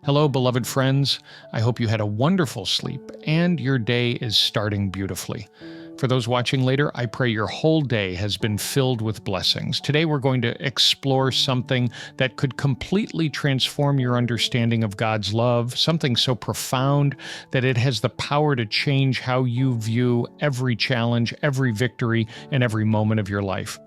Hello, beloved friends. I hope you had a wonderful sleep and your day is starting beautifully. For those watching later, I pray your whole day has been filled with blessings. Today, we're going to explore something that could completely transform your understanding of God's love, something so profound that it has the power to change how you view every challenge, every victory, and every moment of your life.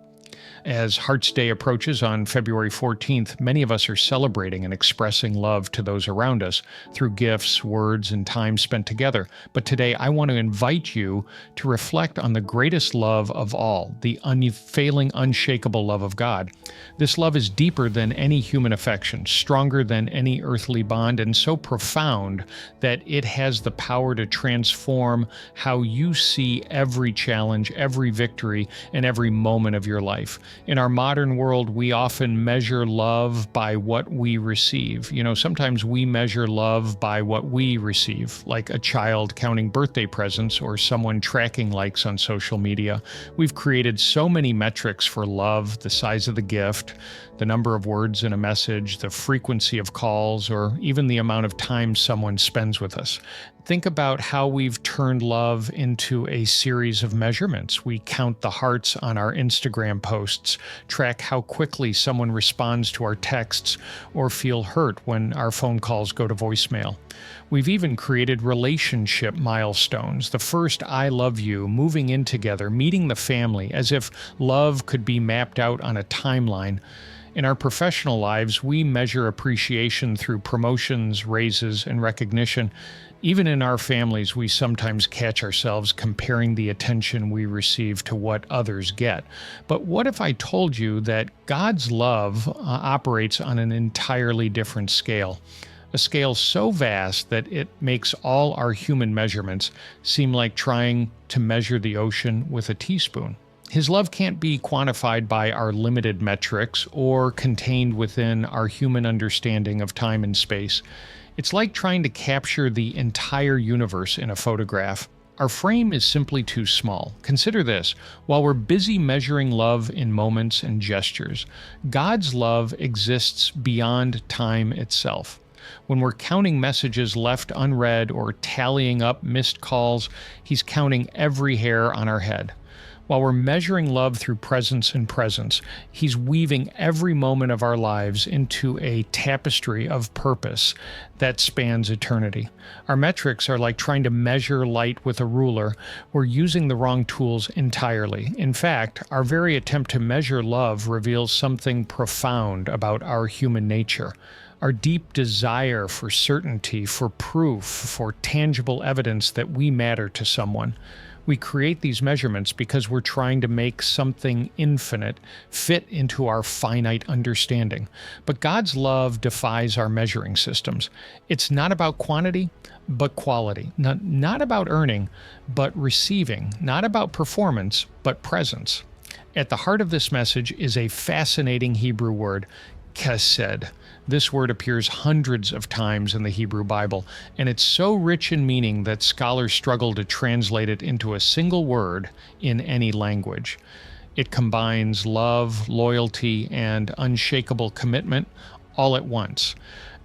As Hearts Day approaches on February 14th, many of us are celebrating and expressing love to those around us through gifts, words, and time spent together. But today, I want to invite you to reflect on the greatest love of all, the unfailing, unshakable love of God. This love is deeper than any human affection, stronger than any earthly bond, and so profound that it has the power to transform how you see every challenge, every victory, and every moment of your life. In our modern world, we often measure love by what we receive. Sometimes we measure love by what we receive, like a child counting birthday presents or someone tracking likes on social media. We've created so many metrics for love: the size of the gift, the number of words in a message, the frequency of calls, or even the amount of time someone spends with us. Think about how we've turned love into a series of measurements. We count the hearts on our Instagram posts, track how quickly someone responds to our texts, or feel hurt when our phone calls go to voicemail. We've even created relationship milestones: the first "I love you," moving in together, meeting the family, as if love could be mapped out on a timeline. In our professional lives, we measure appreciation through promotions, raises, and recognition. Even in our families, we sometimes catch ourselves comparing the attention we receive to what others get. But what if I told you that God's love operates on an entirely different scale? A scale so vast that it makes all our human measurements seem like trying to measure the ocean with a teaspoon. His love can't be quantified by our limited metrics or contained within our human understanding of time and space. It's like trying to capture the entire universe in a photograph. Our frame is simply too small. Consider this: while we're busy measuring love in moments and gestures, God's love exists beyond time itself. When we're counting messages left unread or tallying up missed calls, He's counting every hair on our head. While we're measuring love through presence and presence, He's weaving every moment of our lives into a tapestry of purpose that spans eternity. Our metrics are like trying to measure light with a ruler. We're using the wrong tools entirely. In fact, our very attempt to measure love reveals something profound about our human nature. Our deep desire for certainty, for proof, for tangible evidence that we matter to someone. We create these measurements because we're trying to make something infinite fit into our finite understanding. But God's love defies our measuring systems. It's not about quantity, but quality. Not about earning, but receiving. Not about performance, but presence. At the heart of this message is a fascinating Hebrew word, Khesed. This word appears hundreds of times in the Hebrew Bible, and it's so rich in meaning that scholars struggle to translate it into a single word in any language. It combines love, loyalty, and unshakable commitment all at once.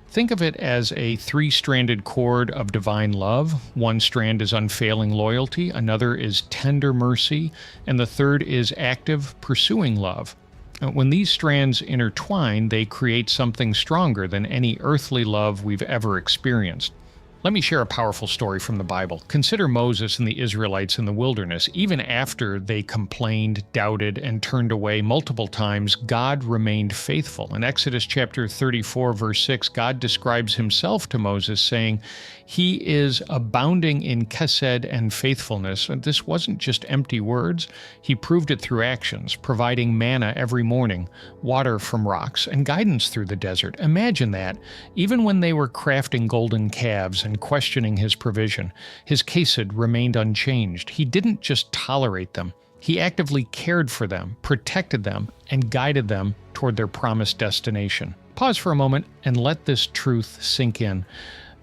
Think of it as a three-stranded cord of divine love. One strand is unfailing loyalty, another is tender mercy, and the third is active, pursuing love. When these strands intertwine, they create something stronger than any earthly love we've ever experienced. Let me share a powerful story from the Bible. Consider Moses and the Israelites in the wilderness. Even after they complained, doubted, and turned away multiple times, God remained faithful. In Exodus chapter 34, verse 6, God describes Himself to Moses, saying, He is abounding in Khesed and faithfulness. And this wasn't just empty words. He proved it through actions, providing manna every morning, water from rocks, and guidance through the desert. Imagine that. Even when they were crafting golden calves and questioning His provision, His Khesed remained unchanged. He didn't just tolerate them. He actively cared for them, protected them, and guided them toward their promised destination. Pause for a moment and let this truth sink in.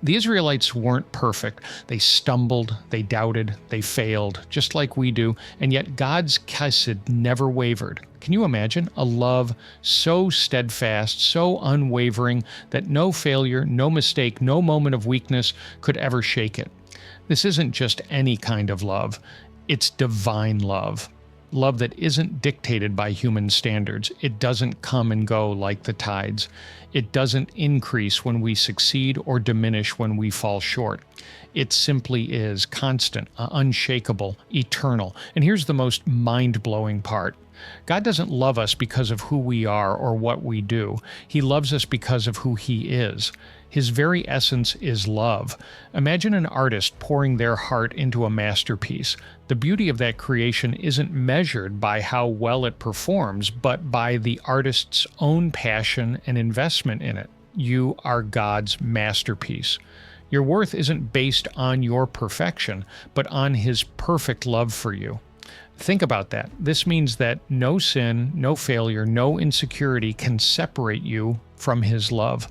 The Israelites weren't perfect. They stumbled, they doubted, they failed, just like we do, and yet God's Khesed never wavered. Can you imagine a love so steadfast, so unwavering, that no failure, no mistake, no moment of weakness could ever shake it? This isn't just any kind of love, it's divine love. Love that isn't dictated by human standards. It doesn't come and go like the tides. It doesn't increase when we succeed or diminish when we fall short. It simply is constant, unshakable, eternal. And here's the most mind-blowing part. God doesn't love us because of who we are or what we do. He loves us because of who He is. His very essence is love. Imagine an artist pouring their heart into a masterpiece. The beauty of that creation isn't measured by how well it performs, but by the artist's own passion and investment in it. You are God's masterpiece. Your worth isn't based on your perfection, but on His perfect love for you. Think about that. This means that no sin, no failure, no insecurity can separate you from His love.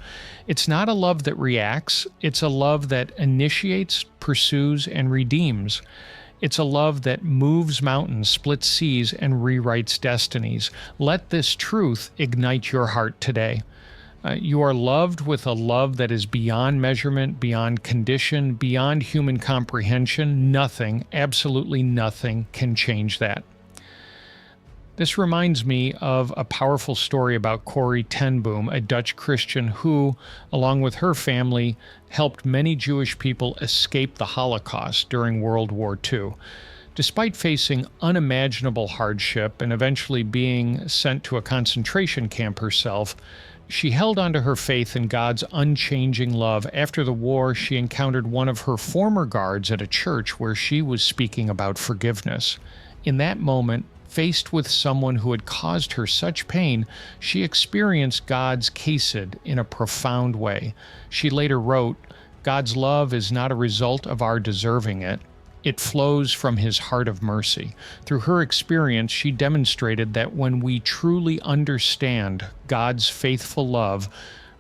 It's not a love that reacts, it's a love that initiates, pursues, and redeems. It's a love that moves mountains, splits seas, and rewrites destinies. Let this truth ignite your heart today. You are loved with a love that is beyond measurement, beyond condition, beyond human comprehension. Nothing, absolutely nothing, can change that. This reminds me of a powerful story about Corrie ten Boom, a Dutch Christian who, along with her family, helped many Jewish people escape the Holocaust during World War II. Despite facing unimaginable hardship and eventually being sent to a concentration camp herself, she held onto her faith in God's unchanging love. After the war, she encountered one of her former guards at a church where she was speaking about forgiveness. In that moment, faced with someone who had caused her such pain, she experienced God's Khesed in a profound way. She later wrote, "God's love is not a result of our deserving it. It flows from His heart of mercy." Through her experience, she demonstrated that when we truly understand God's faithful love,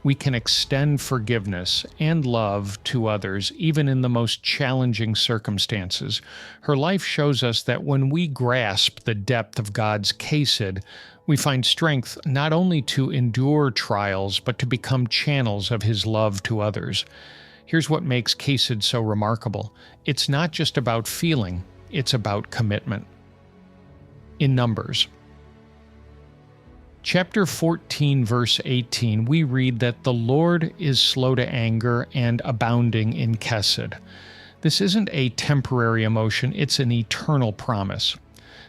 we can extend forgiveness and love to others, even in the most challenging circumstances. Her life shows us that when we grasp the depth of God's Khesed, we find strength not only to endure trials, but to become channels of His love to others. Here's what makes Khesed so remarkable. It's not just about feeling, it's about commitment. In Numbers, chapter 14, verse 18, we read that the Lord is slow to anger and abounding in Khesed. This isn't a temporary emotion, it's an eternal promise.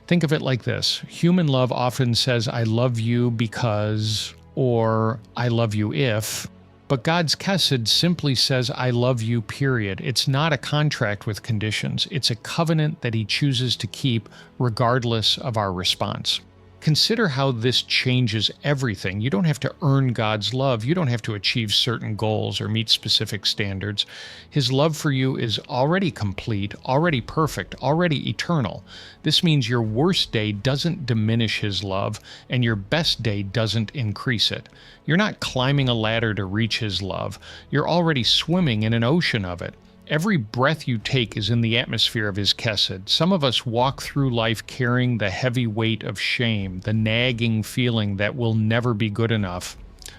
Think of it like this. Human love often says, "I love you because," or "I love you if." But God's Khesed simply says, "I love you, period." It's not a contract with conditions. It's a covenant that He chooses to keep regardless of our response. Consider how this changes everything. You don't have to earn God's love. You don't have to achieve certain goals or meet specific standards. His love for you is already complete, already perfect, already eternal. This means your worst day doesn't diminish His love, and your best day doesn't increase it. You're not climbing a ladder to reach His love. You're already swimming in an ocean of it. Every breath you take is in the atmosphere of His Khesed. Some of us walk through life carrying the heavy weight of shame, the nagging feeling that we'll never be good enough.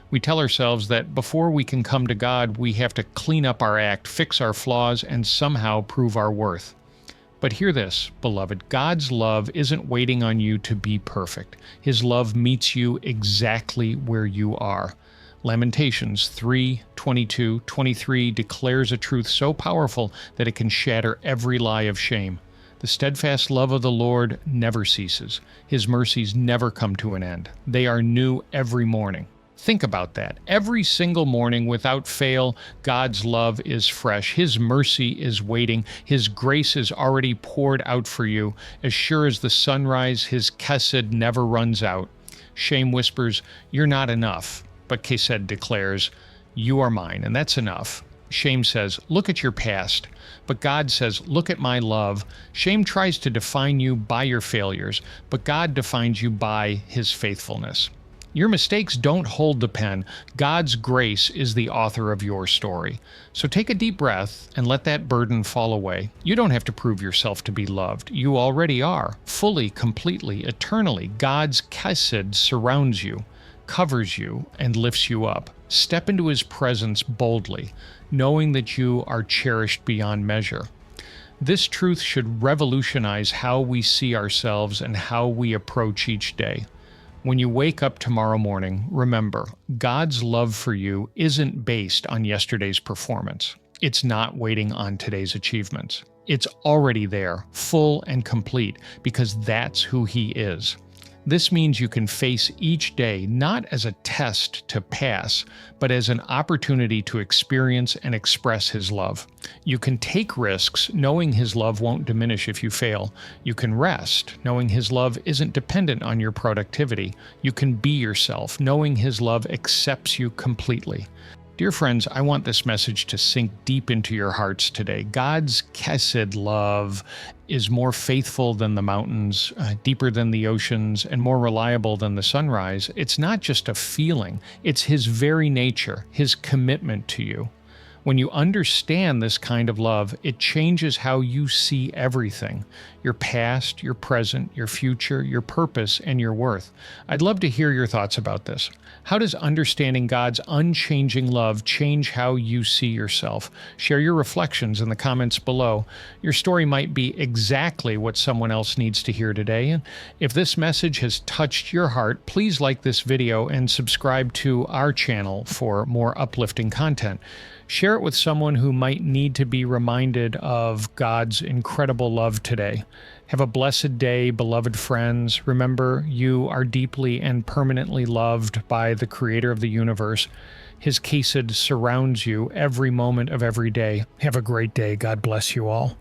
We tell ourselves that before we can come to God, we have to clean up our act, fix our flaws, and somehow prove our worth. But hear this, beloved, God's love isn't waiting on you to be perfect. His love meets you exactly where you are. Lamentations 3:22-23 declares a truth so powerful that it can shatter every lie of shame. The steadfast love of the Lord never ceases. His mercies never come to an end. They are new every morning. Think about that. Every single morning, without fail, God's love is fresh. His mercy is waiting. His grace is already poured out for you. As sure as the sunrise, His Khesed never runs out. Shame whispers, "You're not enough." But Khesed declares, "You are mine," and that's enough. Shame says, "Look at your past." But God says, "Look at my love." Shame tries to define you by your failures, but God defines you by His faithfulness. Your mistakes don't hold the pen. God's grace is the author of your story. So take a deep breath and let that burden fall away. You don't have to prove yourself to be loved. You already are, fully, completely, eternally. God's Khesed surrounds you, covers you, and lifts you up. Step into His presence boldly, knowing that you are cherished beyond measure. This truth should revolutionize how we see ourselves and how we approach each day. When you wake up tomorrow morning, remember, God's love for you isn't based on yesterday's performance. It's not waiting on today's achievements. It's already there, full and complete, because that's who He is. This means you can face each day not as a test to pass, but as an opportunity to experience and express His love. You can take risks knowing His love won't diminish if you fail. You can rest knowing His love isn't dependent on your productivity. You can be yourself knowing His love accepts you completely. Dear friends, I want this message to sink deep into your hearts today. God's Khesed love is more faithful than the mountains, deeper than the oceans, and more reliable than the sunrise. It's not just a feeling, it's His very nature, His commitment to you. When you understand this kind of love, it changes how you see everything: your past, your present, your future, your purpose, and your worth. I'd love to hear your thoughts about this. How does understanding God's unchanging love change how you see yourself? Share your reflections in the comments below. Your story might be exactly what someone else needs to hear today. And if this message has touched your heart, please like this video and subscribe to our channel for more uplifting content. Share it with someone who might need to be reminded of God's incredible love today. Have a blessed day, beloved friends. Remember, you are deeply and permanently loved by the Creator of the universe. His Khesed surrounds you every moment of every day. Have a great day. God bless you all.